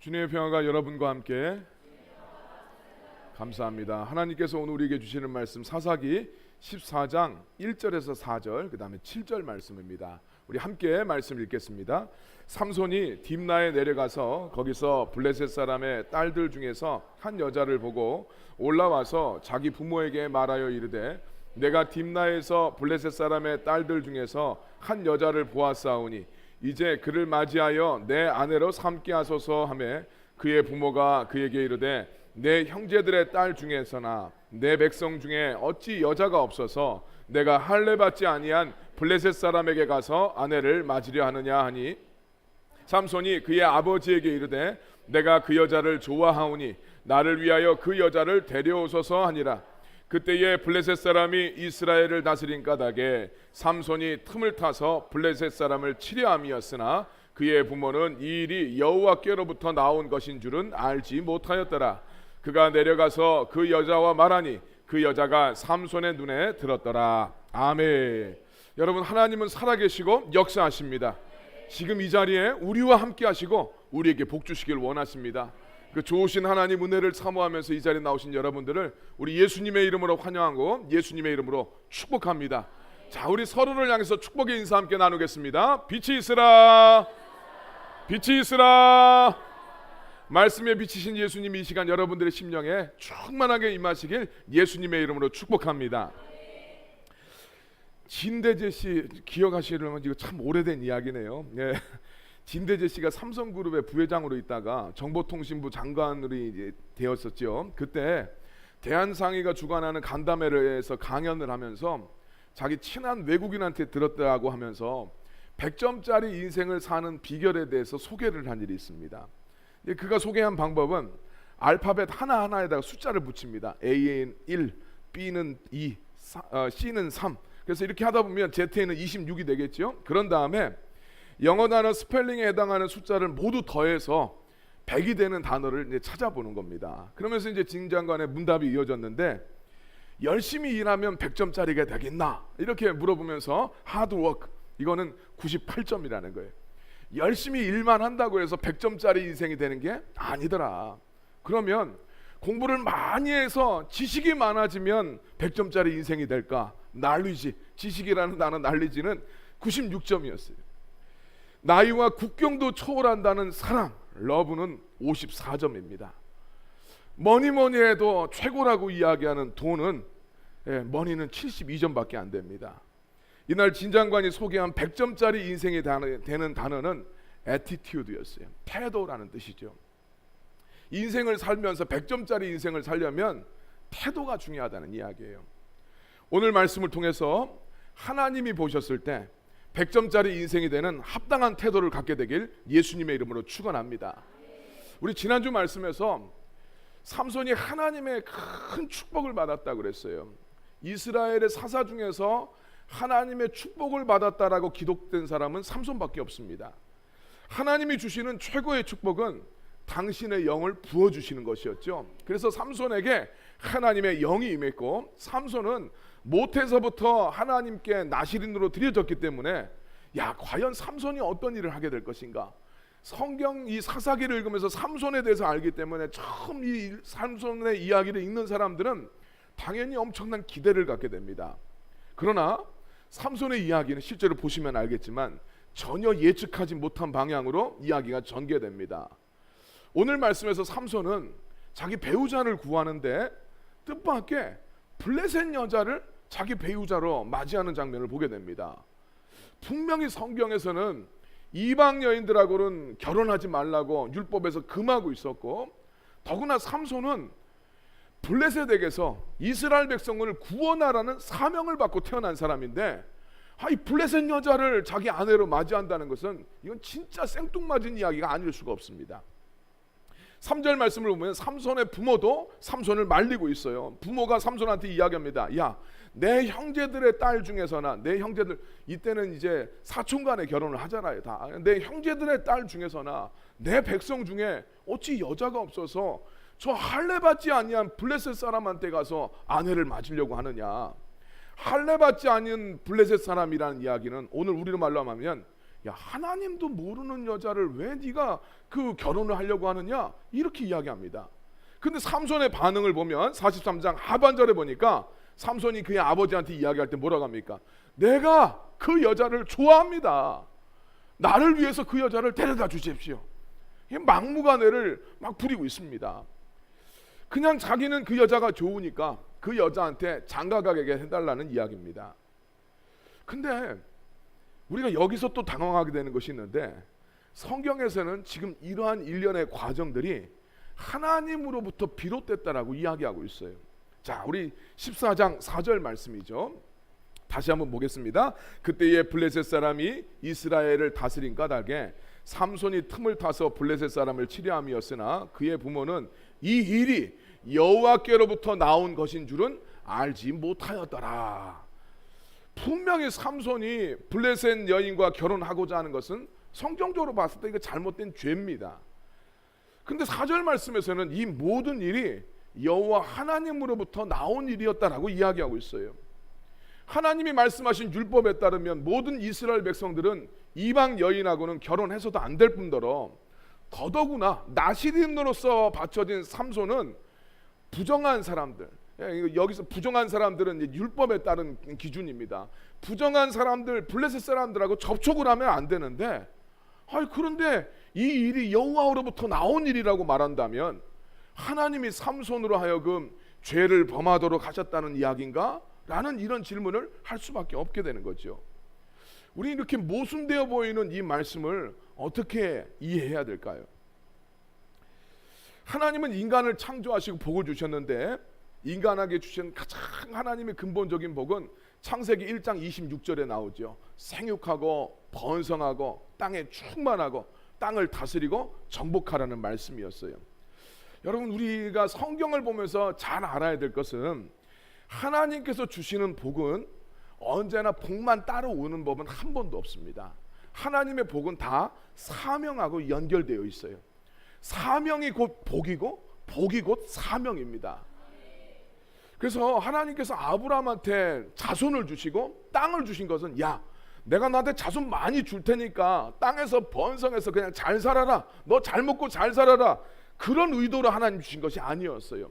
주님의 평화가 여러분과 함께. 감사합니다. 하나님께서 오늘 우리에게 주시는 말씀 사사기 14장 1절에서 4절 그 다음에 7절 말씀입니다. 우리 함께 말씀 읽겠습니다. 삼손이 딥나에 내려가서 거기서 블레셋 사람의 딸들 중에서 한 여자를 보고 올라와서 자기 부모에게 말하여 이르되 내가 딥나에서 블레셋 사람의 딸들 중에서 한 여자를 보았사오니 이제 그를 맞이하여 내 아내로 삼게 하소서 하매 그의 부모가 그에게 이르되 내 형제들의 딸 중에서나 내 백성 중에 어찌 여자가 없어서 내가 할례 받지 아니한 블레셋 사람에게 가서 아내를 맞으려 하느냐 하니 삼손이 그의 아버지에게 이르되 내가 그 여자를 좋아하오니 나를 위하여 그 여자를 데려오소서 하니라. 그때에 블레셋 사람이 이스라엘을 다스린 까닭에 삼손이 틈을 타서 블레셋 사람을 치려 함이었으나 그의 부모는 이 일이 여호와께로부터 나온 것인 줄은 알지 못하였더라. 그가 내려가서 그 여자와 말하니 그 여자가 삼손의 눈에 들었더라. 아멘. 여러분, 하나님은 살아계시고 역사하십니다. 지금 이 자리에 우리와 함께 하시고 우리에게 복 주시길 원하십니다. 그 좋으신 하나님 은혜를 사모하면서 이 자리에 나오신 여러분들을 우리 예수님의 이름으로 환영하고 예수님의 이름으로 축복합니다. 자, 우리 서로를 향해서 축복의 인사 함께 나누겠습니다. 빛이 있으라, 빛이 있으라. 말씀에 비치신 예수님이 이 시간 여러분들의 심령에 충만하게 임하시길 예수님의 이름으로 축복합니다. 진대재 씨 기억하시려면 이거 참 오래된 이야기네요. 예. 진대재 씨가 삼성그룹의 부회장으로 있다가 정보통신부 장관으로 이제 되었었죠. 그때 대한상의가 주관하는 간담회에서 강연을 하면서 자기 친한 외국인한테 들었다고 하면서 100점짜리 인생을 사는 비결에 대해서 소개를 한 일이 있습니다. 그가 소개한 방법은 알파벳 하나하나에다가 숫자를 붙입니다. A는 1, B는 2, C는 3. 그래서 이렇게 하다 보면 Z는 26이 되겠죠. 그런 다음에 영어 단어 스펠링에 해당하는 숫자를 모두 더해서 100이 되는 단어를 이제 찾아보는 겁니다. 그러면서 이제 진장관의 문답이 이어졌는데 열심히 일하면 100점짜리가 되겠나? 이렇게 물어보면서 하드워크, 이거는 98점이라는 거예요. 열심히 일만 한다고 해서 100점짜리 인생이 되는 게 아니더라. 그러면 공부를 많이 해서 지식이 많아지면 100점짜리 인생이 될까? 난리지. 지식이라는 단어 난리지는 96점이었어요. 나이와 국경도 초월한다는 사랑, 러브는 54점입니다. 뭐니 해도 최고라고 이야기하는 돈은 머니는 72점밖에 안 됩니다. 이날 진 장관이 소개한 100점짜리 인생이 되는 단어는 attitude였어요. 태도라는 뜻이죠. 인생을 살면서 100점짜리 인생을 살려면 태도가 중요하다는 이야기예요. 오늘 말씀을 통해서 하나님이 보셨을 때 100점짜리 인생이 되는 합당한 태도를 갖게 되길 예수님의 이름으로 축원합니다. 우리 지난주 말씀에서 삼손이 하나님의 큰 축복을 받았다고 그랬어요. 이스라엘의 사사 중에서 하나님의 축복을 받았다라고 기록된 사람은 삼손밖에 없습니다. 하나님이 주시는 최고의 축복은 당신의 영을 부어주시는 것이었죠. 그래서 삼손에게 하나님의 영이 임했고 삼손은 모태서부터 하나님께 나시린으로 드려졌기 때문에 과연 삼손이 어떤 일을 하게 될 것인가? 성경 이 사사기를 읽으면서 삼손에 대해서 알기 때문에 처음 이 삼손의 이야기를 읽는 사람들은 당연히 엄청난 기대를 갖게 됩니다. 그러나 삼손의 이야기는 실제로 보시면 알겠지만 전혀 예측하지 못한 방향으로 이야기가 전개됩니다. 오늘 말씀에서 삼손은 자기 배우자를 구하는데 뜻밖의 블레셋 여자를 자기 배우자로 맞이하는 장면을 보게 됩니다. 분명히 성경에서는 이방 여인들하고는 결혼하지 말라고 율법에서 금하고 있었고, 더구나 삼손은 블레셋에게서 이스라엘 백성을 구원하라는 사명을 받고 태어난 사람인데 이 블레셋 여자를 자기 아내로 맞이한다는 것은 이건 진짜 생뚱맞은 이야기가 아닐 수가 없습니다. 3절 말씀을 보면 삼손의 부모도 삼손을 말리고 있어요. 부모가 삼손한테 이야기합니다. 내 형제들의 딸 중에서나, 내 형제들, 이때는 이제 사촌 간에 결혼을 하잖아요. 다. 내 형제들의 딸 중에서나 내 백성 중에 어찌 여자가 없어서 저 할례 받지 아니한 블레셋 사람한테 가서 아내를 맞으려고 하느냐. 할례 받지 않은 블레셋 사람이라는 이야기는 오늘 우리로 말로 하면 야, 하나님도 모르는 여자를 왜 네가 그 결혼을 하려고 하느냐, 이렇게 이야기합니다. 근데 삼손의 반응을 보면 43장 하반절에 보니까 삼손이 그의 아버지한테 이야기할 때 뭐라고 합니까? 내가 그 여자를 좋아합니다. 나를 위해서 그 여자를 데려다 주십시오. 막무가내를 막 부리고 있습니다. 그냥 자기는 그 여자가 좋으니까 그 여자한테 장가가게 해달라는 이야기입니다. 근데 우리가 여기서 또 당황하게 되는 것이 있는데, 성경에서는 지금 이러한 일련의 과정들이 하나님으로부터 비롯됐다라고 이야기하고 있어요. 자, 우리 14장 4절 말씀이죠. 다시 한번 보겠습니다. 그때에 블레셋 사람이 이스라엘을 다스린 까닭에 삼손이 틈을 타서 블레셋 사람을 치려함이었으나 그의 부모는 이 일이 여호와께로부터 나온 것인 줄은 알지 못하였더라. 분명히 삼손이 블레셋 여인과 결혼하고자 하는 것은 성경적으로 봤을 때 이거 잘못된 죄입니다. 근데 4절 말씀에서는 이 모든 일이 여호와 하나님으로부터 나온 일이었다라고 이야기하고 있어요. 하나님이 말씀하신 율법에 따르면 모든 이스라엘 백성들은 이방 여인하고는 결혼해서도 안 될 뿐더러 더더구나 나시린으로서 바쳐진 삼손은 부정한 사람들, 여기서 부정한 사람들은 율법에 따른 기준입니다. 부정한 사람들, 블레셋 사람들하고 접촉을 하면 안 되는데, 그런데 이 일이 여호와로부터 나온 일이라고 말한다면 하나님이 삼손으로 하여금 죄를 범하도록 하셨다는 이야기인가? 라는 이런 질문을 할 수밖에 없게 되는 거죠. 우리 이렇게 모순되어 보이는 이 말씀을 어떻게 이해해야 될까요? 하나님은 인간을 창조하시고 복을 주셨는데, 인간에게 주신 가장 하나님의 근본적인 복은 창세기 1장 26절에 나오죠. 생육하고 번성하고 땅에 충만하고 땅을 다스리고 정복하라는 말씀이었어요. 여러분, 우리가 성경을 보면서 잘 알아야 될 것은 하나님께서 주시는 복은 언제나 복만 따라오는 법은 한 번도 없습니다. 하나님의 복은 다 사명하고 연결되어 있어요. 사명이 곧 복이고 복이 곧 사명입니다. 그래서 하나님께서 아브라함한테 자손을 주시고 땅을 주신 것은, 야, 내가 너한테 자손 많이 줄 테니까 땅에서 번성해서 그냥 잘 살아라, 너 잘 먹고 잘 살아라, 그런 의도로 하나님 주신 것이 아니었어요.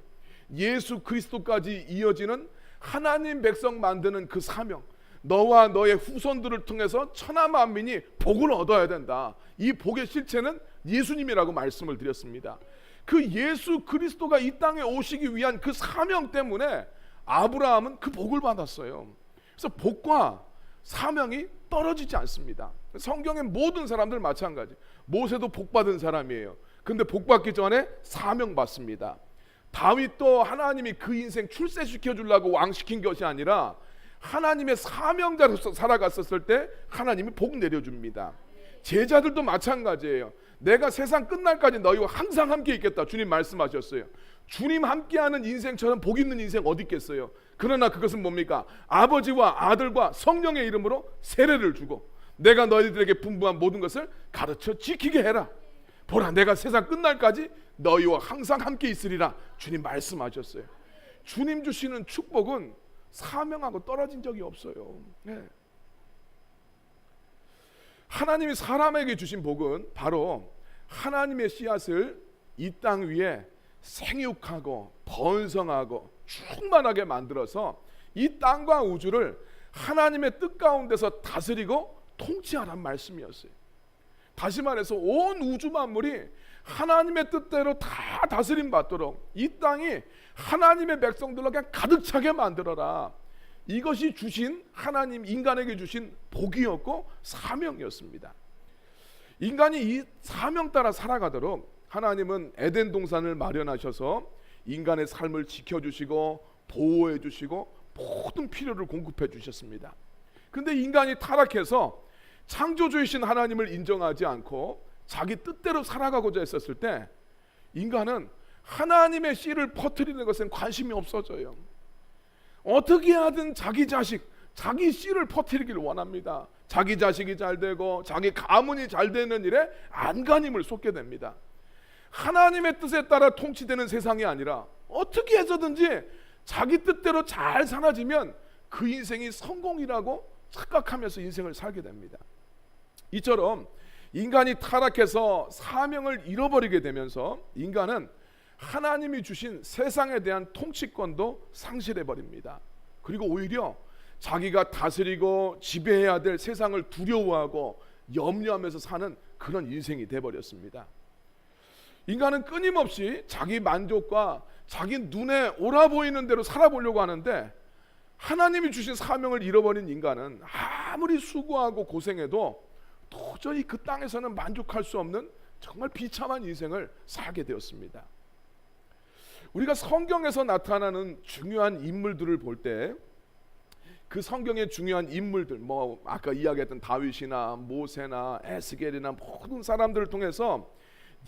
예수 그리스도까지 이어지는 하나님 백성 만드는 그 사명, 너와 너의 후손들을 통해서 천하 만민이 복을 얻어야 된다. 이 복의 실체는 예수님이라고 말씀을 드렸습니다. 그 예수 그리스도가 이 땅에 오시기 위한 그 사명 때문에 아브라함은 그 복을 받았어요. 그래서 복과 사명이 떨어지지 않습니다. 성경의 모든 사람들 마찬가지. 모세도 복 받은 사람이에요. 근데 복 받기 전에 사명 받습니다. 다윗도 하나님이 그 인생 출세시켜 주려고 왕시킨 것이 아니라 하나님의 사명자로서 살아갔었을 때 하나님이 복 내려줍니다. 제자들도 마찬가지예요. 내가 세상 끝날까지 너희와 항상 함께 있겠다, 주님 말씀하셨어요. 주님 함께하는 인생처럼 복 있는 인생 어디 있겠어요? 그러나 그것은 뭡니까? 아버지와 아들과 성령의 이름으로 세례를 주고 내가 너희들에게 분부한 모든 것을 가르쳐 지키게 해라. 보라, 내가 세상 끝날까지 너희와 항상 함께 있으리라, 주님 말씀하셨어요. 주님 주시는 축복은 사명하고 떨어진 적이 없어요. 네. 하나님이 사람에게 주신 복은 바로 하나님의 씨앗을 이 땅 위에 생육하고 번성하고 충만하게 만들어서 이 땅과 우주를 하나님의 뜻 가운데서 다스리고 통치하란 말씀이었어요. 다시 말해서 온 우주 만물이 하나님의 뜻대로 다 다스림 받도록 이 땅이 하나님의 백성들로 그냥 가득 차게 만들어라. 이것이 주신 하나님 인간에게 주신 복이었고 사명이었습니다. 인간이 이 사명 따라 살아가도록 하나님은 에덴 동산을 마련하셔서 인간의 삶을 지켜주시고 보호해 주시고 모든 필요를 공급해 주셨습니다. 근데 인간이 타락해서 창조주이신 하나님을 인정하지 않고 자기 뜻대로 살아가고자 했었을 때 인간은 하나님의 씨를 퍼뜨리는 것엔 관심이 없어져요. 어떻게 하든 자기 자식, 자기 씨를 퍼뜨리기를 원합니다. 자기 자식이 잘 되고 자기 가문이 잘 되는 일에 안간힘을 쏟게 됩니다. 하나님의 뜻에 따라 통치되는 세상이 아니라 어떻게 해서든지 자기 뜻대로 잘 살아지면 그 인생이 성공이라고 착각하면서 인생을 살게 됩니다. 이처럼 인간이 타락해서 사명을 잃어버리게 되면서 인간은 하나님이 주신 세상에 대한 통치권도 상실해 버립니다. 그리고 오히려 자기가 다스리고 지배해야 될 세상을 두려워하고 염려하면서 사는 그런 인생이 돼버렸습니다. 인간은 끊임없이 자기 만족과 자기 눈에 옳아 보이는 대로 살아보려고 하는데, 하나님이 주신 사명을 잃어버린 인간은 아무리 수고하고 고생해도 도저히 그 땅에서는 만족할 수 없는 정말 비참한 인생을 살게 되었습니다. 우리가 성경에서 나타나는 중요한 인물들을 볼 때 그 성경의 중요한 인물들, 아까 이야기했던 다윗이나 모세나 에스겔이나 모든 사람들을 통해서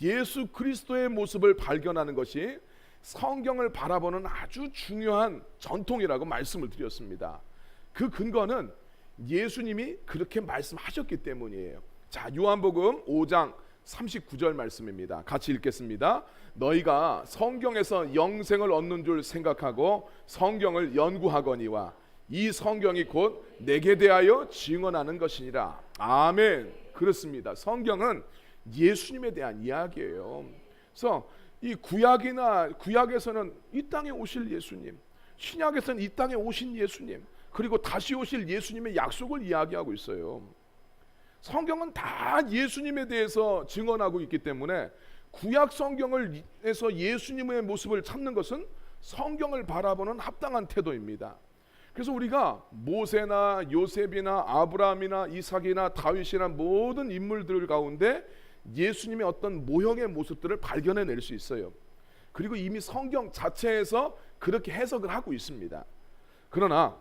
예수 그리스도의 모습을 발견하는 것이 성경을 바라보는 아주 중요한 전통이라고 말씀을 드렸습니다. 그 근거는 예수님이 그렇게 말씀하셨기 때문이에요. 자, 요한복음 5장 39절 말씀입니다. 같이 읽겠습니다. 너희가 성경에서 영생을 얻는 줄 생각하고 성경을 연구하거니와 이 성경이 곧 내게 대하여 증언하는 것이니라. 아멘. 그렇습니다. 성경은 예수님에 대한 이야기예요. 그래서 이 구약에서는 이 땅에 오실 예수님, 신약에서는 이 땅에 오신 예수님, 그리고 다시 오실 예수님의 약속을 이야기하고 있어요. 성경은 다 예수님에 대해서 증언하고 있기 때문에 구약 성경을에서 예수님의 모습을 찾는 것은 성경을 바라보는 합당한 태도입니다. 그래서 우리가 모세나 요셉이나 아브라함이나 이삭이나 다윗이나 모든 인물들 가운데 예수님의 어떤 모형의 모습들을 발견해낼 수 있어요. 그리고 이미 성경 자체에서 그렇게 해석을 하고 있습니다. 그러나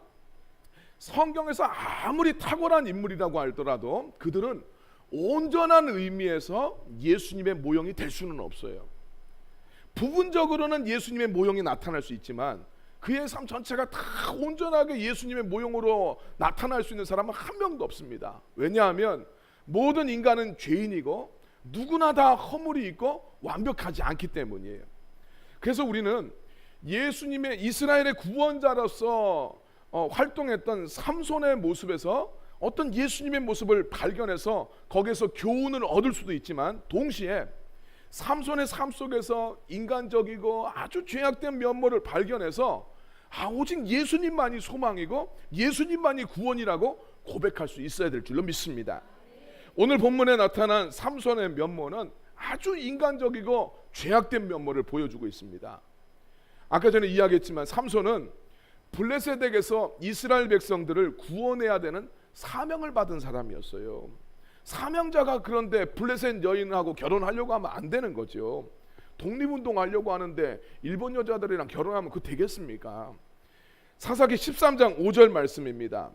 성경에서 아무리 탁월한 인물이라고 하더라도 그들은 온전한 의미에서 예수님의 모형이 될 수는 없어요. 부분적으로는 예수님의 모형이 나타날 수 있지만 그의 삶 전체가 다 온전하게 예수님의 모형으로 나타날 수 있는 사람은 한 명도 없습니다. 왜냐하면 모든 인간은 죄인이고 누구나 다 허물이 있고 완벽하지 않기 때문이에요. 그래서 우리는 예수님의 이스라엘의 구원자로서 활동했던 삼손의 모습에서 어떤 예수님의 모습을 발견해서 거기에서 교훈을 얻을 수도 있지만, 동시에 삼손의 삶 속에서 인간적이고 아주 죄악된 면모를 발견해서 오직 예수님만이 소망이고 예수님만이 구원이라고 고백할 수 있어야 될 줄로 믿습니다. 오늘 본문에 나타난 삼손의 면모는 아주 인간적이고 죄악된 면모를 보여주고 있습니다. 아까 전에 이야기했지만 삼손은 블레셋에게서 이스라엘 백성들을 구원해야 되는 사명을 받은 사람이었어요. 사명자가 그런데 블레셋 여인하고 결혼하려고 하면 안 되는 거죠. 독립운동하려고 하는데 일본 여자들이랑 결혼하면 그거 되겠습니까? 사사기 13장 5절 말씀입니다.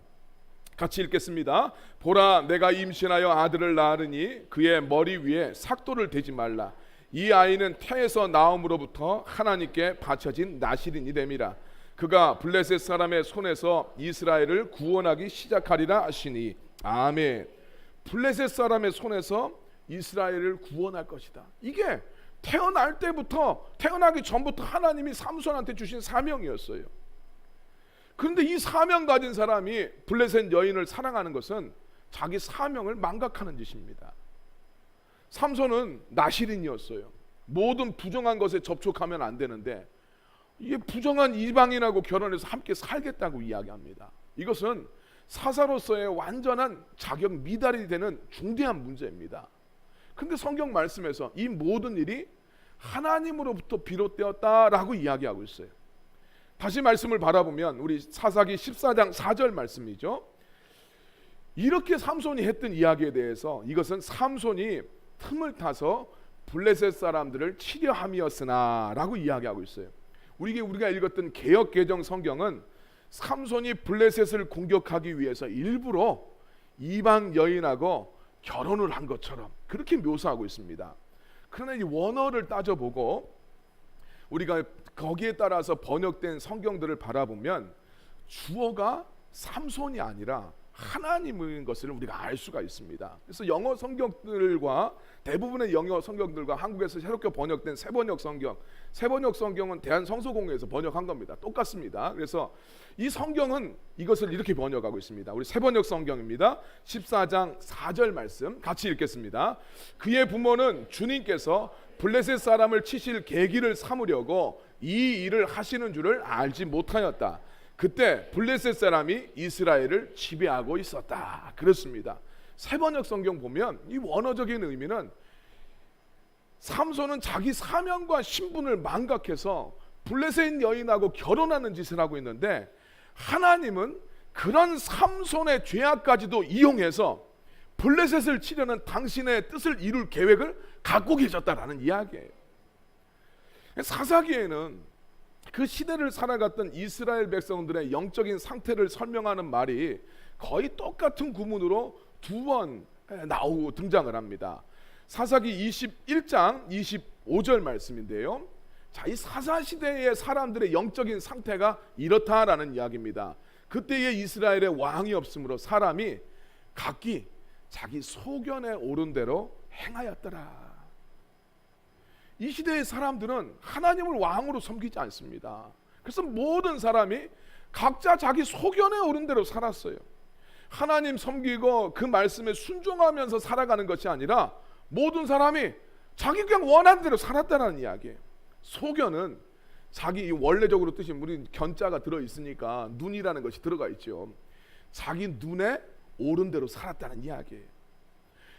같이 읽겠습니다. 보라, 내가 임신하여 아들을 낳으니 그의 머리 위에 삭도를 대지 말라. 이 아이는 태에서 나옴으로부터 하나님께 바쳐진 나실인이 됨이라. 그가 블레셋 사람의 손에서 이스라엘을 구원하기 시작하리라 하시니. 아멘. 블레셋 사람의 손에서 이스라엘을 구원할 것이다. 이게 태어날 때부터, 태어나기 전부터 하나님이 삼손한테 주신 사명이었어요. 그런데 이 사명 가진 사람이 블레셋 여인을 사랑하는 것은 자기 사명을 망각하는 짓입니다. 삼손은 나실인이었어요. 모든 부정한 것에 접촉하면 안 되는데 이게 부정한 이방인하고 결혼해서 함께 살겠다고 이야기합니다. 이것은 사사로서의 완전한 자격 미달이 되는 중대한 문제입니다. 그런데 성경 말씀에서 이 모든 일이 하나님으로부터 비롯되었다라고 이야기하고 있어요. 다시 말씀을 바라보면 우리 사사기 14장 4절 말씀이죠. 이렇게 삼손이 했던 이야기에 대해서 이것은 삼손이 틈을 타서 블레셋 사람들을 치려 함이었으나 라고 이야기하고 있어요. 우리가 읽었던 개역 개정 성경은 삼손이 블레셋을 공격하기 위해서 일부러 이방 여인하고 결혼을 한 것처럼 그렇게 묘사하고 있습니다. 그러나 이 원어를 따져보고 우리가 거기에 따라서 번역된 성경들을 바라보면 주어가 삼손이 아니라 하나님인 것을 우리가 알 수가 있습니다. 그래서 영어 성경들과 대부분의 영어 성경들과 한국에서 새롭게 번역된 새번역 성경은 대한성서공회에서 번역한 겁니다. 똑같습니다. 그래서 이 성경은 이것을 이렇게 번역하고 있습니다. 우리 새번역 성경입니다. 14장 4절 말씀 같이 읽겠습니다. 그의 부모는 주님께서 블레셋 사람을 치실 계기를 삼으려고 이 일을 하시는 줄을 알지 못하였다. 그때 블레셋 사람이 이스라엘을 지배하고 있었다. 그렇습니다. 새번역 성경 보면 이 원어적인 의미는 삼손은 자기 사명과 신분을 망각해서 블레셋 여인하고 결혼하는 짓을 하고 있는데, 하나님은 그런 삼손의 죄악까지도 이용해서 블레셋을 치려는 당신의 뜻을 이룰 계획을 갖고 계셨다라는 이야기예요. 사사기에는 그 시대를 살아갔던 이스라엘 백성들의 영적인 상태를 설명하는 말이 거의 똑같은 구문으로 두 번 나오고 등장을 합니다. 사사기 21장 25절 말씀인데요. 자, 이 사사시대의 사람들의 영적인 상태가 이렇다라는 이야기입니다. 그때의 이스라엘의 왕이 없으므로 사람이 각기 자기 소견에 오른 대로 행하였더라. 이 시대의 사람들은 하나님을 왕으로 섬기지 않습니다. 그래서 모든 사람이 각자 자기 소견에 오른 대로 살았어요. 하나님 섬기고 그 말씀에 순종하면서 살아가는 것이 아니라 모든 사람이 자기 그냥 원하는 대로 살았다는 이야기예요. 소견은 자기 원래적으로 뜻이 우리 견자가 들어있으니까 눈이라는 것이 들어가 있죠. 자기 눈에 오른 대로 살았다는 이야기예요.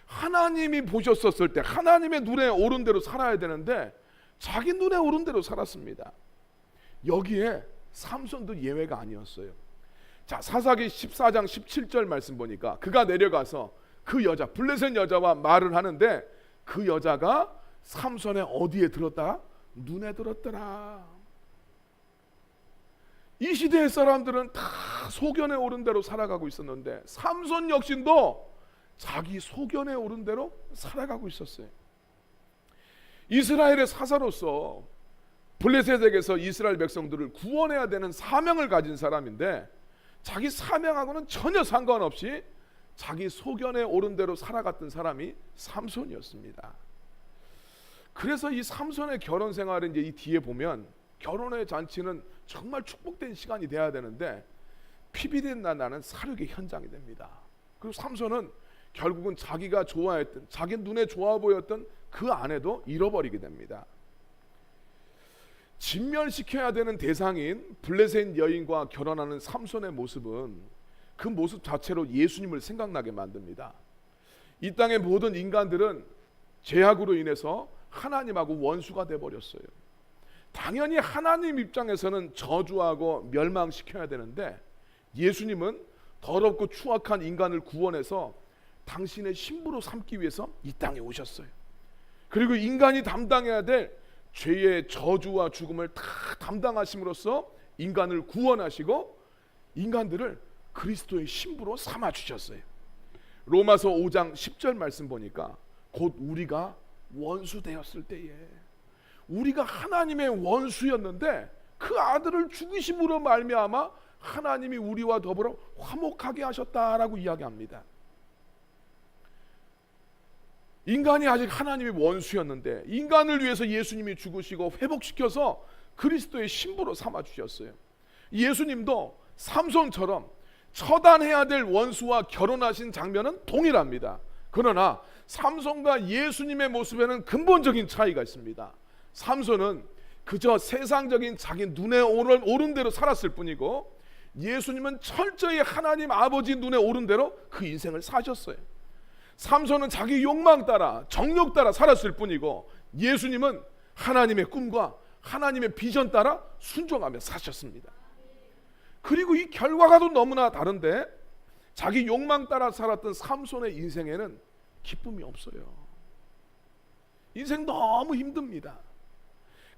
하나님이 보셨었을 때 하나님의 눈에 오른 대로 살아야 되는데 자기 눈에 오른 대로 살았습니다. 여기에 삼손도 예외가 아니었어요. 자, 사사기 14장 17절 말씀 보니까 그가 내려가서 그 여자 블레셋 여자와 말을 하는데 그 여자가 삼손의 어디에 들었다? 눈에 들었더라. 이 시대의 사람들은 다 소견에 오른 대로 살아가고 있었는데 삼손 역신도 자기 소견에 오른 대로 살아가고 있었어요. 이스라엘의 사사로서 블레셋에게서 이스라엘 백성들을 구원해야 되는 사명을 가진 사람인데 자기 사명하고는 전혀 상관없이 자기 소견에 오른 대로 살아갔던 사람이 삼손이었습니다. 그래서 이 삼손의 결혼 생활은 이제 이 뒤에 보면 결혼의 잔치는 정말 축복된 시간이 돼야 되는데 피비린 나는 사륙의 현장이 됩니다. 그리고 삼손은 결국은 자기가 좋아했던 자기 눈에 좋아 보였던 그 아내도 잃어버리게 됩니다. 진멸시켜야 되는 대상인 블레셋 여인과 결혼하는 삼손의 모습은 그 모습 자체로 예수님을 생각나게 만듭니다. 이 땅의 모든 인간들은 죄악으로 인해서 하나님하고 원수가 돼버렸어요. 당연히 하나님 입장에서는 저주하고 멸망시켜야 되는데 예수님은 더럽고 추악한 인간을 구원해서 당신의 신부로 삼기 위해서 이 땅에 오셨어요. 그리고 인간이 담당해야 될 죄의 저주와 죽음을 다 담당하심으로써 인간을 구원하시고 인간들을 그리스도의 신부로 삼아 주셨어요. 로마서 5장 10절 말씀 보니까 곧 우리가 원수 되었을 때에 우리가 하나님의 원수였는데 그 아들을 죽이심으로 말미암아 하나님이 우리와 더불어 화목하게 하셨다라고 이야기합니다. 인간이 아직 하나님의 원수였는데 인간을 위해서 예수님이 죽으시고 회복시켜서 그리스도의 신부로 삼아 주셨어요. 예수님도 삼손처럼 처단해야 될 원수와 결혼하신 장면은 동일합니다. 그러나 삼손과 예수님의 모습에는 근본적인 차이가 있습니다. 삼손은 그저 세상적인 자기 눈에 오른 대로 살았을 뿐이고 예수님은 철저히 하나님 아버지 눈에 오른 대로 그 인생을 사셨어요. 삼손은 자기 욕망 따라 정욕 따라 살았을 뿐이고 예수님은 하나님의 꿈과 하나님의 비전 따라 순종하며 사셨습니다. 그리고 이 결과가 또 너무나 다른데 자기 욕망 따라 살았던 삼손의 인생에는 기쁨이 없어요. 인생 너무 힘듭니다.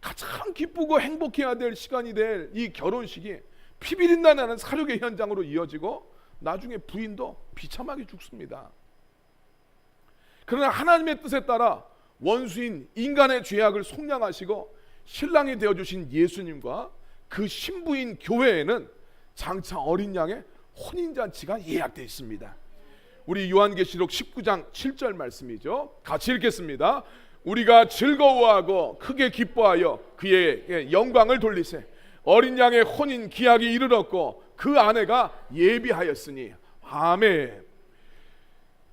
가장 기쁘고 행복해야 될 시간이 될 이 결혼식이 피비린내 나는 사륙의 현장으로 이어지고 나중에 부인도 비참하게 죽습니다. 그러나 하나님의 뜻에 따라 원수인 인간의 죄악을 속량하시고 신랑이 되어주신 예수님과 그 신부인 교회에는 장차 어린 양의 혼인잔치가 예약되어 있습니다. 우리 요한계시록 19장 7절 말씀이죠. 같이 읽겠습니다. 우리가 즐거워하고 크게 기뻐하여 그의 영광을 돌리세. 어린 양의 혼인 기약이 이르렀고 그 아내가 예비하였으니. 아멘.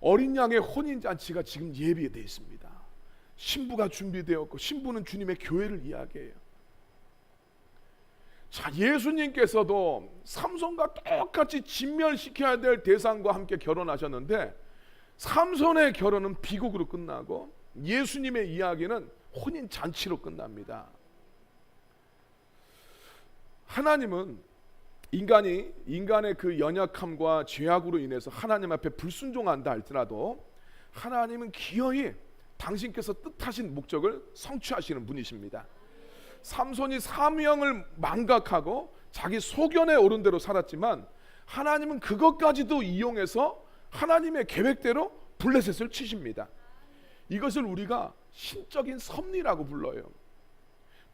어린 양의 혼인잔치가 지금 예비되어 있습니다. 신부가 준비되었고 신부는 주님의 교회를 이야기해요. 자, 예수님께서도 삼손과 똑같이 진멸시켜야 될 대상과 함께 결혼하셨는데 삼손의 결혼은 비극으로 끝나고 예수님의 이야기는 혼인잔치로 끝납니다. 하나님은 인간의 그 연약함과 죄악으로 인해서 하나님 앞에 불순종한다 할지라도 하나님은 기어이 당신께서 뜻하신 목적을 성취하시는 분이십니다. 삼손이 사명을 망각하고 자기 소견에 오른 대로 살았지만 하나님은 그것까지도 이용해서 하나님의 계획대로 블레셋을 치십니다. 이것을 우리가 신적인 섭리라고 불러요.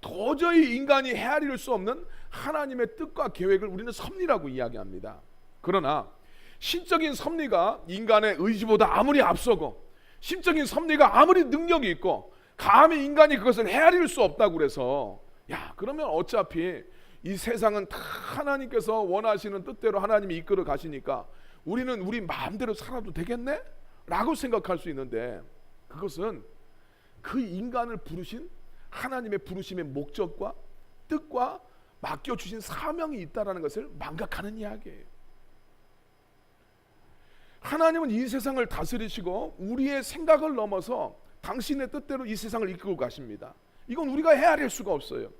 도저히 인간이 헤아릴 수 없는 하나님의 뜻과 계획을 우리는 섭리라고 이야기합니다. 그러나 신적인 섭리가 인간의 의지보다 아무리 앞서고 신적인 섭리가 아무리 능력이 있고 감히 인간이 그것을 헤아릴 수 없다고 그래서 그러면 어차피 이 세상은 다 하나님께서 원하시는 뜻대로 하나님이 이끌어 가시니까 우리는 우리 마음대로 살아도 되겠네? 라고 생각할 수 있는데 그것은 그 인간을 부르신 하나님의 부르심의 목적과 뜻과 맡겨주신 사명이 있다는 것을 망각하는 이야기예요. 하나님은 이 세상을 다스리시고 우리의 생각을 넘어서 당신의 뜻대로 이 세상을 이끌고 가십니다. 이건 우리가 헤아릴 수가 없어요.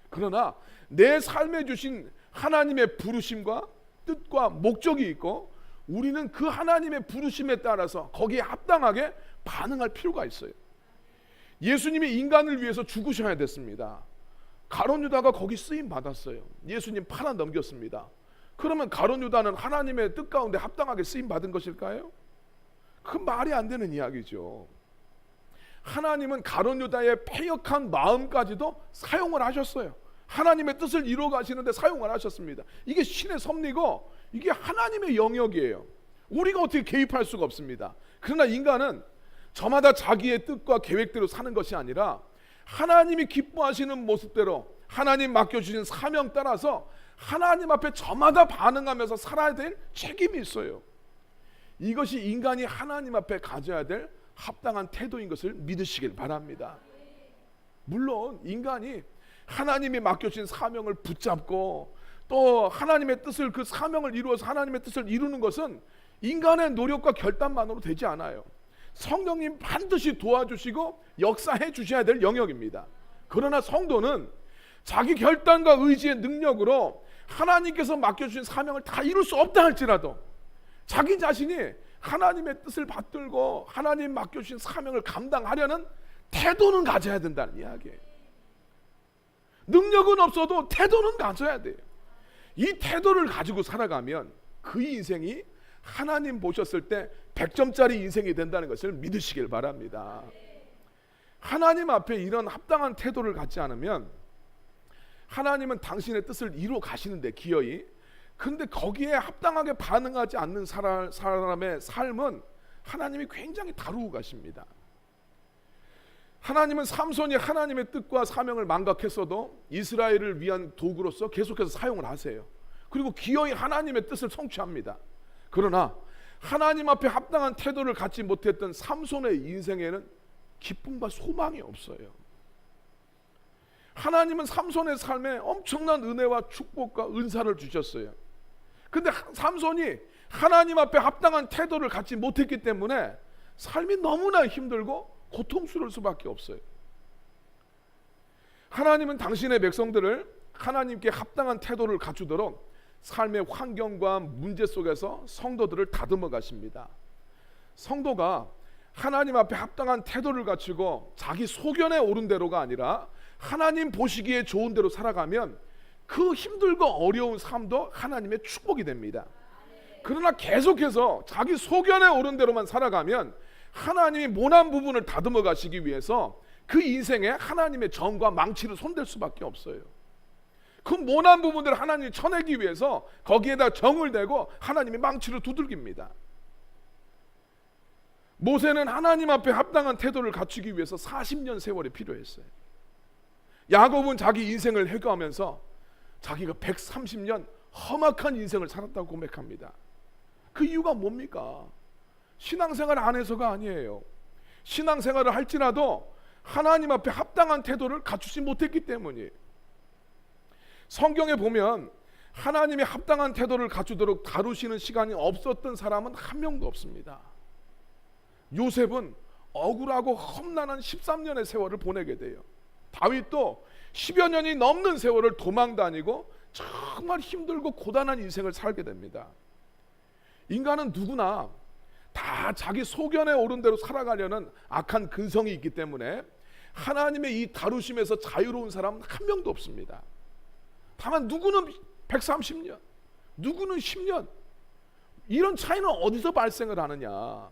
그러나 내 삶에 주신 하나님의 부르심과 뜻과 목적이 있고 우리는 그 하나님의 부르심에 따라서 거기에 합당하게 반응할 필요가 있어요. 예수님이 인간을 위해서 죽으셔야 됐습니다. 가룟 유다가 거기 쓰임 받았어요. 예수님 팔아 넘겼습니다. 그러면 가룟 유다는 하나님의 뜻 가운데 합당하게 쓰임 받은 것일까요? 그 말이 안 되는 이야기죠. 하나님은 가룟 유다의 패역한 마음까지도 사용을 하셨어요. 하나님의 뜻을 이루어 가시는데 사용을 하셨습니다. 이게 신의 섭리고 이게 하나님의 영역이에요. 우리가 어떻게 개입할 수가 없습니다. 그러나 인간은 저마다 자기의 뜻과 계획대로 사는 것이 아니라 하나님이 기뻐하시는 모습대로 하나님 맡겨주신 사명 따라서 하나님 앞에 저마다 반응하면서 살아야 될 책임이 있어요. 이것이 인간이 하나님 앞에 가져야 될 합당한 태도인 것을 믿으시길 바랍니다. 물론 인간이 하나님이 맡겨주신 사명을 붙잡고 또 하나님의 뜻을 그 사명을 이루어서 하나님의 뜻을 이루는 것은 인간의 노력과 결단만으로 되지 않아요. 성령님 반드시 도와주시고 역사해 주셔야 될 영역입니다. 그러나 성도는 자기 결단과 의지의 능력으로 하나님께서 맡겨주신 사명을 다 이룰 수 없다 할지라도 자기 자신이 하나님의 뜻을 받들고 하나님 맡겨주신 사명을 감당하려는 태도는 가져야 된다는 이야기예요. 능력은 없어도 태도는 가져야 돼요. 이 태도를 가지고 살아가면 그 인생이 하나님 보셨을 때 100점짜리 인생이 된다는 것을 믿으시길 바랍니다. 하나님 앞에 이런 합당한 태도를 갖지 않으면 하나님은 당신의 뜻을 이루어 가시는데 기어이, 근데 거기에 합당하게 반응하지 않는 사람의 삶은 하나님이 굉장히 다루고 가십니다. 하나님은 삼손이 하나님의 뜻과 사명을 망각했어도 이스라엘을 위한 도구로서 계속해서 사용을 하세요. 그리고 기어이 하나님의 뜻을 성취합니다. 그러나 하나님 앞에 합당한 태도를 갖지 못했던 삼손의 인생에는 기쁨과 소망이 없어요. 하나님은 삼손의 삶에 엄청난 은혜와 축복과 은사를 주셨어요. 근데 삼손이 하나님 앞에 합당한 태도를 갖지 못했기 때문에 삶이 너무나 힘들고 고통스러울 수밖에 없어요. 하나님은 당신의 백성들을 하나님께 합당한 태도를 갖추도록 삶의 환경과 문제 속에서 성도들을 다듬어 가십니다. 성도가 하나님 앞에 합당한 태도를 갖추고 자기 소견에 옳은 대로가 아니라 하나님 보시기에 좋은 대로 살아가면 그 힘들고 어려운 삶도 하나님의 축복이 됩니다. 그러나 계속해서 자기 소견에 옳은 대로만 살아가면 하나님이 모난 부분을 다듬어 가시기 위해서 그 인생에 하나님의 정과 망치를 손댈 수밖에 없어요. 그 모난 부분들을 하나님이 쳐내기 위해서 거기에다 정을 대고 하나님이 망치로 두들깁니다. 모세는 하나님 앞에 합당한 태도를 갖추기 위해서 40년 세월이 필요했어요. 야곱은 자기 인생을 회고하면서 자기가 130년 험악한 인생을 살았다고 고백합니다. 그 이유가 뭡니까? 신앙생활 안 해서가 아니에요. 신앙생활을 할지라도 하나님 앞에 합당한 태도를 갖추지 못했기 때문이에요. 성경에 보면 하나님의 합당한 태도를 갖추도록 다루시는 시간이 없었던 사람은 한 명도 없습니다. 요셉은 억울하고 험난한 13년의 세월을 보내게 돼요. 다윗도 10여 년이 넘는 세월을 도망 다니고 정말 힘들고 고단한 인생을 살게 됩니다. 인간은 누구나 다 자기 소견에 오른 대로 살아가려는 악한 근성이 있기 때문에 하나님의 이 다루심에서 자유로운 사람은 한 명도 없습니다. 다만 누구는 130년, 누구는 10년, 이런 차이는 어디서 발생을 하느냐?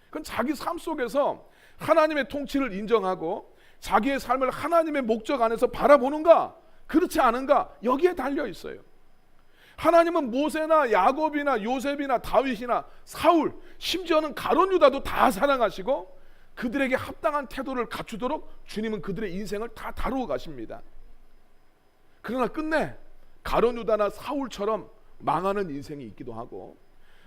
그건 자기 삶 속에서 하나님의 통치를 인정하고 자기의 삶을 하나님의 목적 안에서 바라보는가, 그렇지 않은가, 여기에 달려 있어요. 하나님은 모세나 야곱이나 요셉이나 다윗이나 사울, 심지어는 가룟 유다도 다 사랑하시고 그들에게 합당한 태도를 갖추도록 주님은 그들의 인생을 다 다루어 가십니다. 그러나 끝내 가룟 유다나 사울처럼 망하는 인생이 있기도 하고,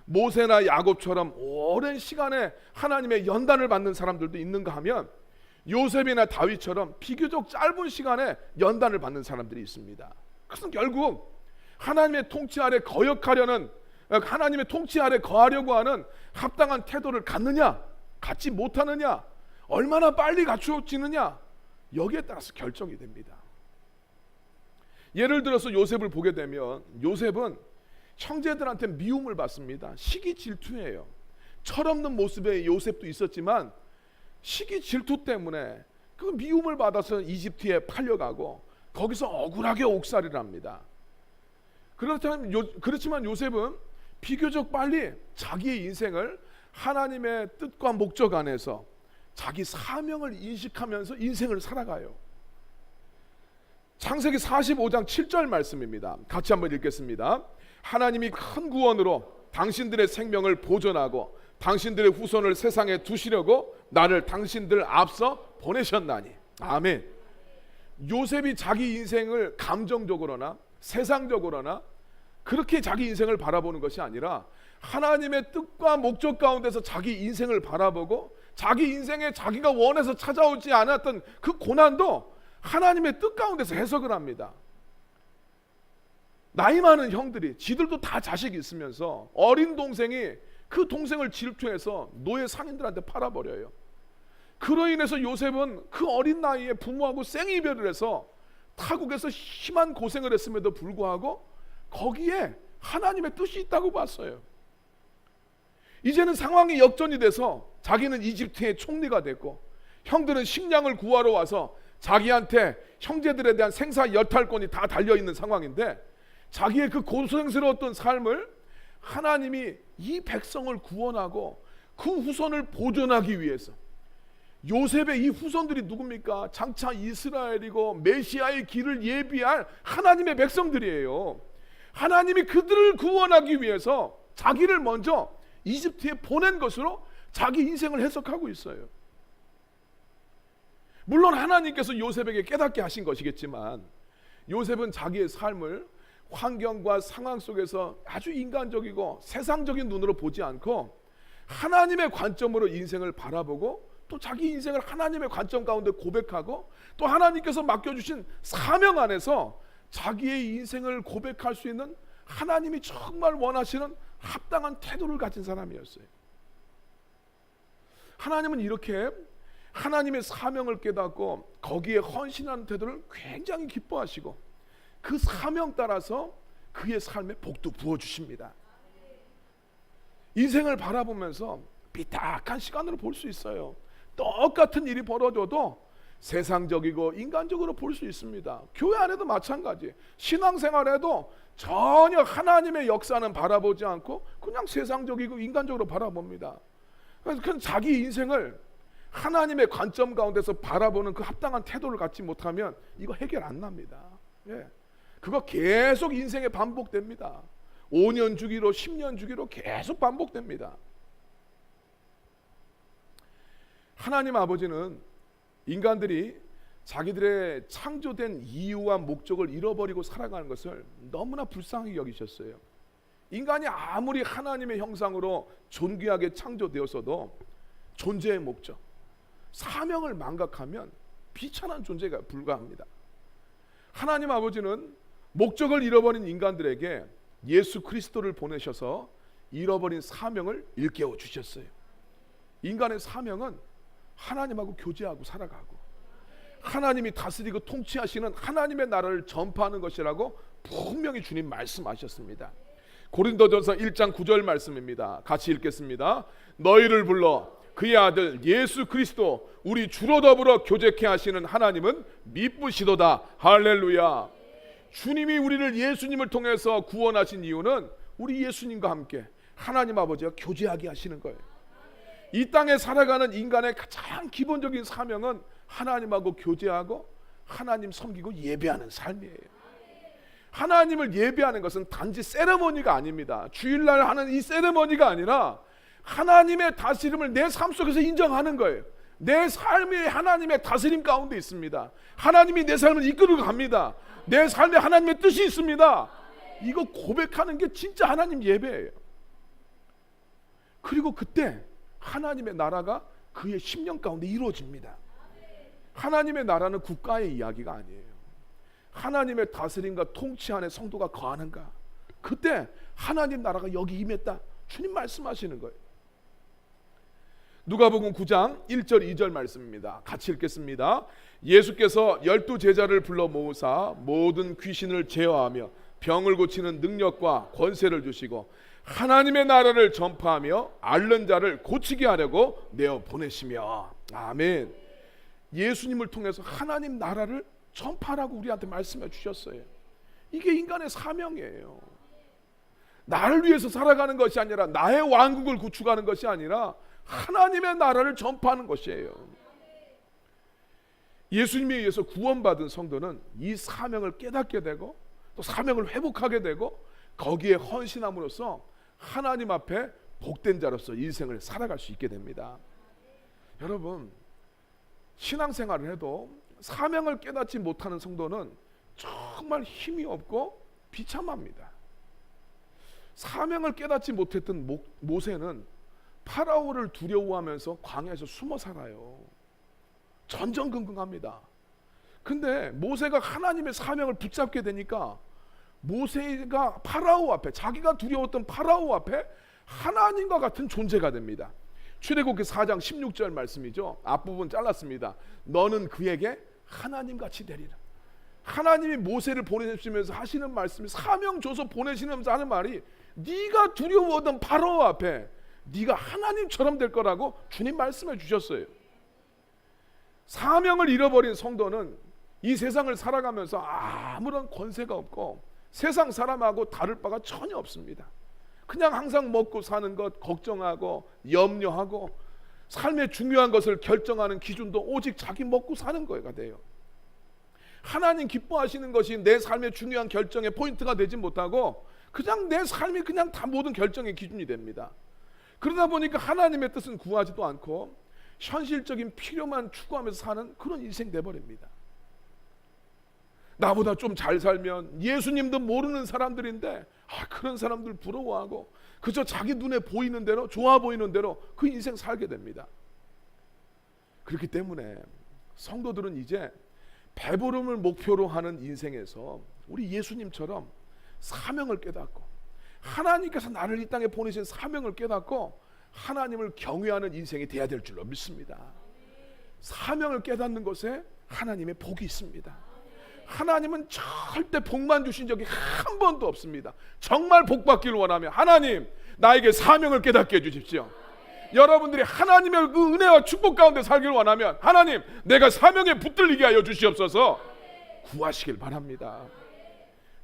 모세나 야곱처럼 오랜 시간에 하나님의 연단을 받는 사람들도 있는가 하면, 요셉이나 다윗처럼 비교적 짧은 시간에 연단을 받는 사람들이 있습니다. 그래서 결국 하나님의 통치 아래 거역하려는, 하나님의 통치 아래 거하려고 하는 합당한 태도를 갖느냐, 갖지 못하느냐, 얼마나 빨리 갖추어지느냐, 여기에 따라서 결정이 됩니다. 예를 들어서 요셉을 보게 되면 요셉은 형제들한테 미움을 받습니다. 시기 질투예요. 철없는 모습의 요셉도 있었지만 시기 질투 때문에 그 미움을 받아서 이집트에 팔려가고 거기서 억울하게 옥살이를 합니다. 그렇지만 요셉은 비교적 빨리 자기의 인생을 하나님의 뜻과 목적 안에서 자기 사명을 인식하면서 인생을 살아가요. 창세기 45장 7절 말씀입니다. 같이 한번 읽겠습니다. 하나님이 큰 구원으로 당신들의 생명을 보존하고 당신들의 후손을 세상에 두시려고 나를 당신들 앞서 보내셨나니. 아멘. 요셉이 자기 인생을 감정적으로나 세상적으로나 그렇게 자기 인생을 바라보는 것이 아니라 하나님의 뜻과 목적 가운데서 자기 인생을 바라보고 자기 인생에 자기가 원해서 찾아오지 않았던 그 고난도 하나님의 뜻 가운데서 해석을 합니다. 나이 많은 형들이 지들도 다 자식이 있으면서 어린 동생이 그 동생을 질투해서 노예 상인들한테 팔아버려요. 그로 인해서 요셉은 그 어린 나이에 부모하고 생이별을 해서 타국에서 심한 고생을 했음에도 불구하고 거기에 하나님의 뜻이 있다고 봤어요. 이제는 상황이 역전이 돼서 자기는 이집트의 총리가 됐고 형들은 식량을 구하러 와서 자기한테 형제들에 대한 생사 여탈권이 다 달려있는 상황인데 자기의 그 고생스러웠던 삶을 하나님이 이 백성을 구원하고 그 후손을 보존하기 위해서, 요셉의 이 후손들이 누굽니까? 장차 이스라엘이고 메시아의 길을 예비할 하나님의 백성들이에요. 하나님이 그들을 구원하기 위해서 자기를 먼저 이집트에 보낸 것으로 자기 인생을 해석하고 있어요. 물론 하나님께서 요셉에게 깨닫게 하신 것이겠지만 요셉은 자기의 삶을 환경과 상황 속에서 아주 인간적이고 세상적인 눈으로 보지 않고 하나님의 관점으로 인생을 바라보고 또 자기 인생을 하나님의 관점 가운데 고백하고 또 하나님께서 맡겨주신 사명 안에서 자기의 인생을 고백할 수 있는 하나님이 정말 원하시는 합당한 태도를 가진 사람이었어요. 하나님은 이렇게 하나님의 사명을 깨닫고 거기에 헌신하는 태도를 굉장히 기뻐하시고 그 사명 따라서 그의 삶에 복도 부어주십니다. 인생을 바라보면서 삐딱한 시간으로 볼 수 있어요. 똑같은 일이 벌어져도 세상적이고 인간적으로 볼 수 있습니다. 교회 안에도 마찬가지. 신앙생활에도 전혀 하나님의 역사는 바라보지 않고 그냥 세상적이고 인간적으로 바라봅니다. 그래서 자기 인생을 하나님의 관점 가운데서 바라보는 그 합당한 태도를 갖지 못하면 이거 해결 안 납니다. 예. 그거 계속 인생에 반복됩니다. 5년 주기로 10년 주기로 계속 반복됩니다. 하나님 아버지는 인간들이 자기들의 창조된 이유와 목적을 잃어버리고 살아가는 것을 너무나 불쌍히 여기셨어요. 인간이 아무리 하나님의 형상으로 존귀하게 창조되었어도 존재의 목적, 사명을 망각하면 비천한 존재가 불과합니다. 하나님 아버지는 목적을 잃어버린 인간들에게 예수 그리스도를 보내셔서 잃어버린 사명을 일깨워 주셨어요. 인간의 사명은 하나님하고 교제하고 살아가고 하나님이 다스리고 통치하시는 하나님의 나라를 전파하는 것이라고 분명히 주님 말씀하셨습니다. 고린도전서 1장 9절 말씀입니다. 같이 읽겠습니다. 너희를 불러 그의 아들 예수 그리스도 우리 주로 더불어 교제케 하시는 하나님은 미쁘시도다. 할렐루야. 주님이 우리를 예수님을 통해서 구원하신 이유는 우리 예수님과 함께 하나님 아버지와 교제하게 하시는 거예요. 이 땅에 살아가는 인간의 가장 기본적인 사명은 하나님하고 교제하고 하나님 섬기고 예배하는 삶이에요. 하나님을 예배하는 것은 단지 세레머니가 아닙니다. 주일날 하는 이 세레머니가 아니라 하나님의 다스림을 내 삶 속에서 인정하는 거예요. 내 삶이 하나님의 다스림 가운데 있습니다. 하나님이 내 삶을 이끌고 갑니다. 내 삶에 하나님의 뜻이 있습니다. 이거 고백하는 게 진짜 하나님 예배예요. 그리고 그때 하나님의 나라가 그의 심령 가운데 이루어집니다. 하나님의 나라는 국가의 이야기가 아니에요. 하나님의 다스림과 통치 안에 성도가 거하는가, 그때 하나님 나라가 여기 임했다, 주님 말씀하시는 거예요. 누가복음 9장 1절 2절 말씀입니다. 같이 읽겠습니다. 예수께서 12 제자를 불러 모으사 모든 귀신을 제어하며 병을 고치는 능력과 권세를 주시고 하나님의 나라를 전파하며 앓는 자를 고치게 하려고 내어 보내시며. 아멘. 예수님을 통해서 하나님 나라를 전파하라고 우리한테 말씀해 주셨어요. 이게 인간의 사명이에요. 나를 위해서 살아가는 것이 아니라, 나의 왕국을 구축하는 것이 아니라 하나님의 나라를 전파하는 것이에요. 예수님에 의해서 구원받은 성도는 이 사명을 깨닫게 되고 또 사명을 회복하게 되고 거기에 헌신함으로써 하나님 앞에 복된 자로서 인생을 살아갈 수 있게 됩니다. 여러분, 신앙생활을 해도 사명을 깨닫지 못하는 성도는 정말 힘이 없고 비참합니다. 사명을 깨닫지 못했던 모세는 파라오를 두려워하면서 광야에서 숨어 살아요. 전전긍긍합니다. 근데 모세가 하나님의 사명을 붙잡게 되니까 모세가 파라오 앞에, 자기가 두려웠던 파라오 앞에 하나님과 같은 존재가 됩니다. 출애굽기 4장 16절 말씀이죠. 앞부분 잘랐습니다. 너는 그에게 하나님같이 되리라. 하나님이 모세를 보내시면서 하시는 말씀이, 사명 줘서 보내시면서 하는 말이, 네가 두려워하던 파라오 앞에 네가 하나님처럼 될 거라고 주님 말씀해 주셨어요. 사명을 잃어버린 성도는 이 세상을 살아가면서 아무런 권세가 없고 세상 사람하고 다를 바가 전혀 없습니다. 그냥 항상 먹고 사는 것 걱정하고 염려하고 삶의 중요한 것을 결정하는 기준도 오직 자기 먹고 사는 거가 돼요. 하나님 기뻐하시는 것이 내 삶의 중요한 결정의 포인트가 되지 못하고 그냥 내 삶이 그냥 다 모든 결정의 기준이 됩니다. 그러다 보니까 하나님의 뜻은 구하지도 않고 현실적인 필요만 추구하면서 사는 그런 인생 돼버립니다. 나보다 좀 잘 살면, 예수님도 모르는 사람들인데 그런 사람들 부러워하고 그저 자기 눈에 보이는 대로, 좋아 보이는 대로 그 인생 살게 됩니다. 그렇기 때문에 성도들은 이제 배부름을 목표로 하는 인생에서 우리 예수님처럼 사명을 깨닫고, 하나님께서 나를 이 땅에 보내신 사명을 깨닫고 하나님을 경외하는 인생이 돼야 될 줄로 믿습니다. 사명을 깨닫는 것에 하나님의 복이 있습니다. 하나님은 절대 복만 주신 적이 한 번도 없습니다. 정말 복 받기를 원하면 하나님, 나에게 사명을 깨닫게 해주십시오. 여러분들이 하나님의 그 은혜와 축복 가운데 살기를 원하면 하나님, 내가 사명에 붙들리게 하여 주시옵소서 구하시길 바랍니다.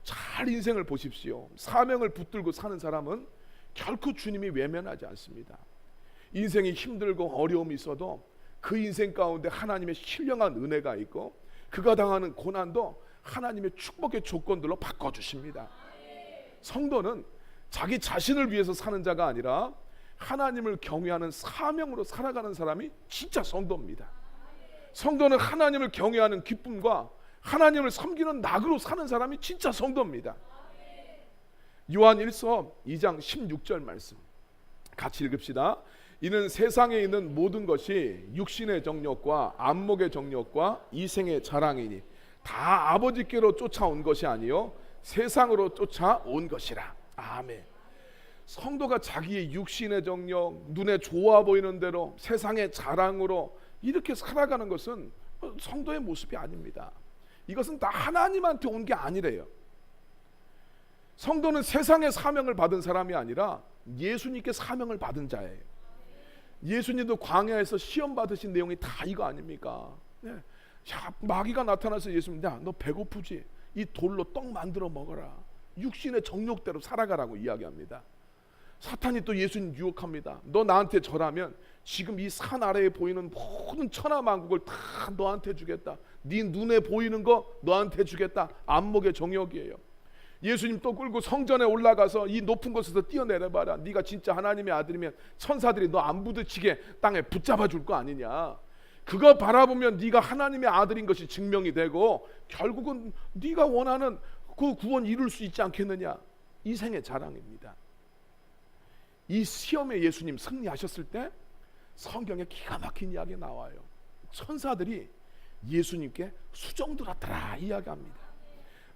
잘 인생을 보십시오. 사명을 붙들고 사는 사람은 결코 주님이 외면하지 않습니다. 인생이 힘들고 어려움이 있어도 그 인생 가운데 하나님의 신령한 은혜가 있고 그가 당하는 고난도 하나님의 축복의 조건들로 바꿔주십니다. 성도는 자기 자신을 위해서 사는 자가 아니라 하나님을 경외하는 사명으로 살아가는 사람이 진짜 성도입니다. 성도는 하나님을 경외하는 기쁨과 하나님을 섬기는 낙으로 사는 사람이 진짜 성도입니다. 요한 1서 2장 16절 말씀 같이 읽읍시다. 이는 세상에 있는 모든 것이 육신의 정욕과 안목의 정욕과 이생의 자랑이니 다 아버지께로 쫓아온 것이 아니요 세상으로 쫓아온 것이라. 아멘. 성도가 자기의 육신의 정욕, 눈에 좋아 보이는 대로 세상의 자랑으로 이렇게 살아가는 것은 성도의 모습이 아닙니다. 이것은 다 하나님한테 온 게 아니래요. 성도는 세상의 사명을 받은 사람이 아니라 예수님께 사명을 받은 자예요. 예수님도 광야에서 시험 받으신 내용이 다 이거 아닙니까? 네. 야, 마귀가 나타나서 예수님, 야, 너 배고프지? 이 돌로 떡 만들어 먹어라. 육신의 정욕대로 살아가라고 이야기합니다. 사탄이 또 예수님 유혹합니다. 너 나한테 절하면 지금 이 산 아래에 보이는 모든 천하만국을 다 너한테 주겠다. 네 눈에 보이는 거 너한테 주겠다. 안목의 정욕이에요. 예수님 또 끌고 성전에 올라가서 이 높은 곳에서 뛰어내려봐라. 네가 진짜 하나님의 아들이면 천사들이 너 안 부딪히게 땅에 붙잡아 줄 거 아니냐. 그거 바라보면 네가 하나님의 아들인 것이 증명이 되고 결국은 네가 원하는 그 구원 이룰 수 있지 않겠느냐. 이생의 자랑입니다. 이 시험에 예수님 승리하셨을 때 성경에 기가 막힌 이야기 나와요. 천사들이 예수님께 수종들었더라 이야기합니다.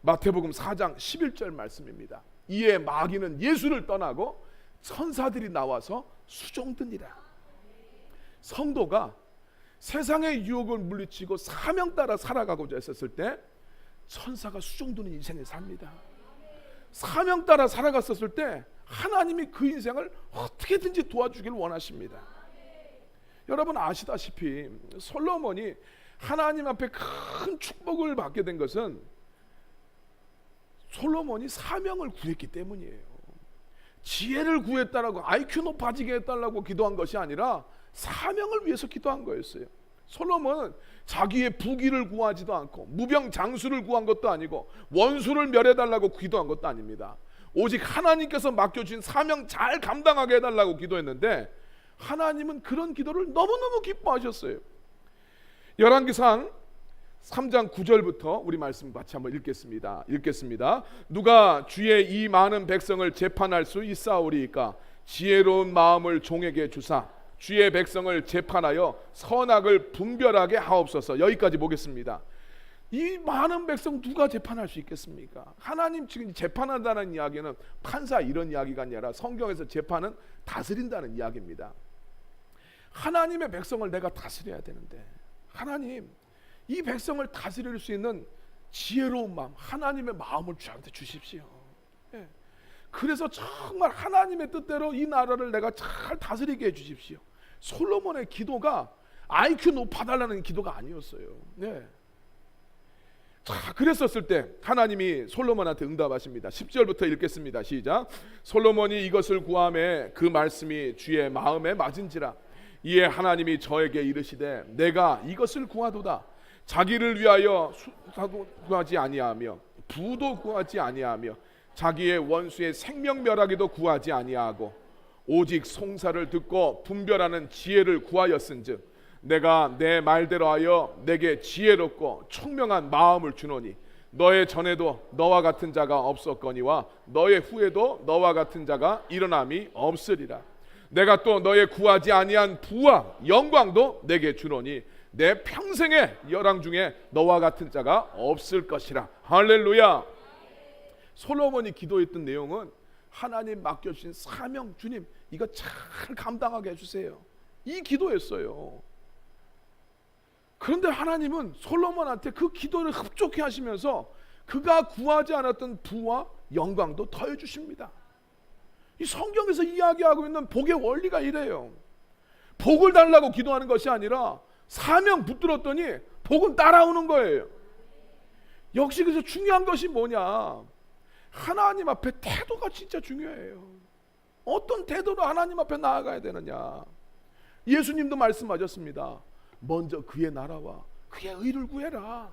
마태복음 4장 11절 말씀입니다. 이에 마귀는 예수를 떠나고 천사들이 나와서 수종드니라. 성도가 세상의 유혹을 물리치고 사명 따라 살아가고자 했었을 때 천사가 수종드는 인생을 삽니다. 사명 따라 살아갔었을 때 하나님이 그 인생을 어떻게든지 도와주길 원하십니다. 여러분 아시다시피 솔로몬이 하나님 앞에 큰 축복을 받게 된 것은 솔로몬이 사명을 구했기 때문이에요. 지혜를 구했다라고 IQ 높아지게 해달라고 기도한 것이 아니라 사명을 위해서 기도한 거였어요. 솔로몬은 자기의 부귀를 구하지도 않고 무병장수를 구한 것도 아니고 원수를 멸해달라고 기도한 것도 아닙니다. 오직 하나님께서 맡겨주신 사명 잘 감당하게 해달라고 기도했는데 하나님은 그런 기도를 너무너무 기뻐하셨어요. 열왕기상 3장 9절부터 우리 말씀 같이 한번 읽겠습니다. 누가 주의 이 많은 백성을 재판할 수 있사오리이까 지혜로운 마음을 종에게 주사 주의 백성을 재판하여 선악을 분별하게 하옵소서. 여기까지 보겠습니다. 이 많은 백성 누가 재판할 수 있겠습니까? 하나님 지금 재판한다는 이야기는 판사 이런 이야기가 아니라 성경에서 재판은 다스린다는 이야기입니다. 하나님의 백성을 내가 다스려야 되는데 하나님 이 백성을 다스릴 수 있는 지혜로운 마음, 하나님의 마음을 저한테 주십시오. 예. 그래서 정말 하나님의 뜻대로 이 나라를 내가 잘 다스리게 해주십시오. 솔로몬의 기도가 IQ 높아달라는 기도가 아니었어요. 네. 자, 그랬었을 때 하나님이 솔로몬한테 응답하십니다. 10절부터 읽겠습니다. 시작. 솔로몬이 이것을 구하매 그 말씀이 주의 마음에 맞은지라. 이에 하나님이 저에게 이르시되 내가 이것을 구하도다. 자기를 위하여 수사도 구하지 아니하며 부도 구하지 아니하며 자기의 원수의 생명멸하기도 구하지 아니하고 오직 송사를 듣고 분별하는 지혜를 구하였은즉 내가 내 말대로 하여 내게 지혜롭고 총명한 마음을 주노니 너의 전에도 너와 같은 자가 없었거니와 너의 후에도 너와 같은 자가 일어남이 없으리라. 내가 또 너의 구하지 아니한 부와 영광도 내게 주노니 내 평생의 열왕 중에 너와 같은 자가 없을 것이라. 할렐루야. 솔로몬이 기도했던 내용은 하나님 맡겨주신 사명, 주님 이거 잘 감당하게 해주세요, 이 기도였어요. 그런데 하나님은 솔로몬한테 그 기도를 흡족해 하시면서 그가 구하지 않았던 부와 영광도 더해 주십니다. 이 성경에서 이야기하고 있는 복의 원리가 이래요. 복을 달라고 기도하는 것이 아니라 사명 붙들었더니 복은 따라오는 거예요. 역시 그래서 중요한 것이 뭐냐, 하나님 앞에 태도가 진짜 중요해요. 어떤 태도로 하나님 앞에 나아가야 되느냐. 예수님도 말씀하셨습니다. 먼저 그의 나라와 그의 의를 구해라.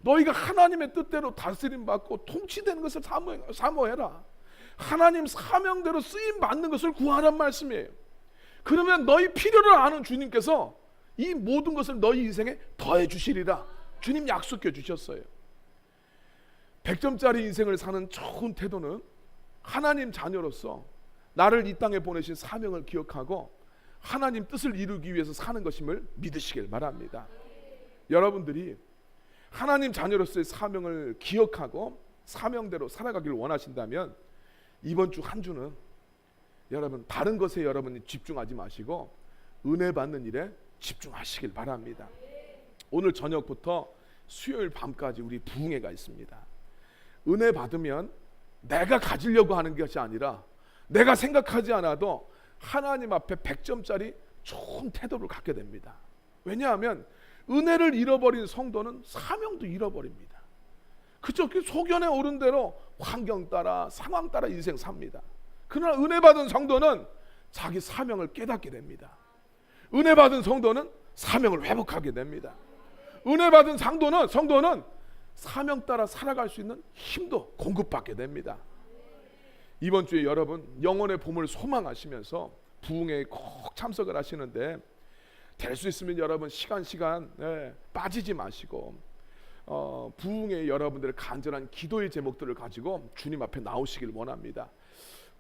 너희가 하나님의 뜻대로 다스림 받고 통치되는 것을 사모해라. 하나님 사명대로 쓰임 받는 것을 구하란 말씀이에요. 그러면 너희 필요를 아는 주님께서 이 모든 것을 너희 인생에 더해 주시리라 주님 약속해 주셨어요. 100점짜리 인생을 사는 좋은 태도는 하나님 자녀로서 나를 이 땅에 보내신 사명을 기억하고 하나님 뜻을 이루기 위해서 사는 것임을 믿으시길 바랍니다. 여러분들이 하나님 자녀로서의 사명을 기억하고 사명대로 살아가기를 원하신다면 이번 주 한 주는 여러분 다른 것에 여러분이 집중하지 마시고 은혜 받는 일에 집중하시길 바랍니다. 오늘 저녁부터 수요일 밤까지 우리 부흥회가 있습니다. 은혜 받으면 내가 가지려고 하는 것이 아니라 내가 생각하지 않아도 하나님 앞에 100점짜리 좋은 태도를 갖게 됩니다. 왜냐하면 은혜를 잃어버린 성도는 사명도 잃어버립니다. 그저 소견에 오른 대로 환경 따라 상황 따라 인생 삽니다. 그러나 은혜 받은 성도는 자기 사명을 깨닫게 됩니다. 은혜 받은 성도는 사명을 회복하게 됩니다. 은혜 받은 성도는 사명 따라 살아갈 수 있는 힘도 공급받게 됩니다. 이번 주에 여러분 영혼의 봄을 소망하시면서 부흥회에 꼭 참석을 하시는데 될 수 있으면 여러분 시간 빠지지 마시고 부흥회 여러분들의 간절한 기도의 제목들을 가지고 주님 앞에 나오시길 원합니다.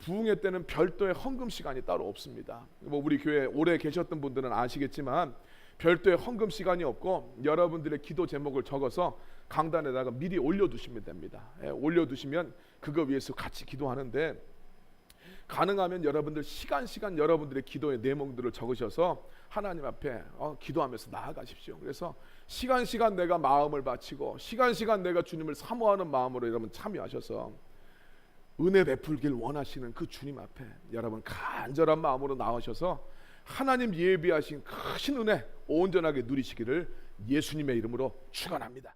부흥회 때는 별도의 헌금 시간이 따로 없습니다. 우리 교회 오래 계셨던 분들은 아시겠지만 별도의 헌금 시간이 없고 여러분들의 기도 제목을 적어서 강단에다가 미리 올려두시면 됩니다. 올려두시면 그거 위해서 같이 기도하는데 가능하면 여러분들 시간 여러분들의 기도의 내용들을 적으셔서 하나님 앞에 기도하면서 나아가십시오. 그래서 시간 내가 마음을 바치고 시간 내가 주님을 사모하는 마음으로 여러분 참여하셔서 은혜 베풀길 원하시는 그 주님 앞에 여러분 간절한 마음으로 나오셔서 하나님 예비하신 크신 은혜 온전하게 누리시기를 예수님의 이름으로 축원합니다.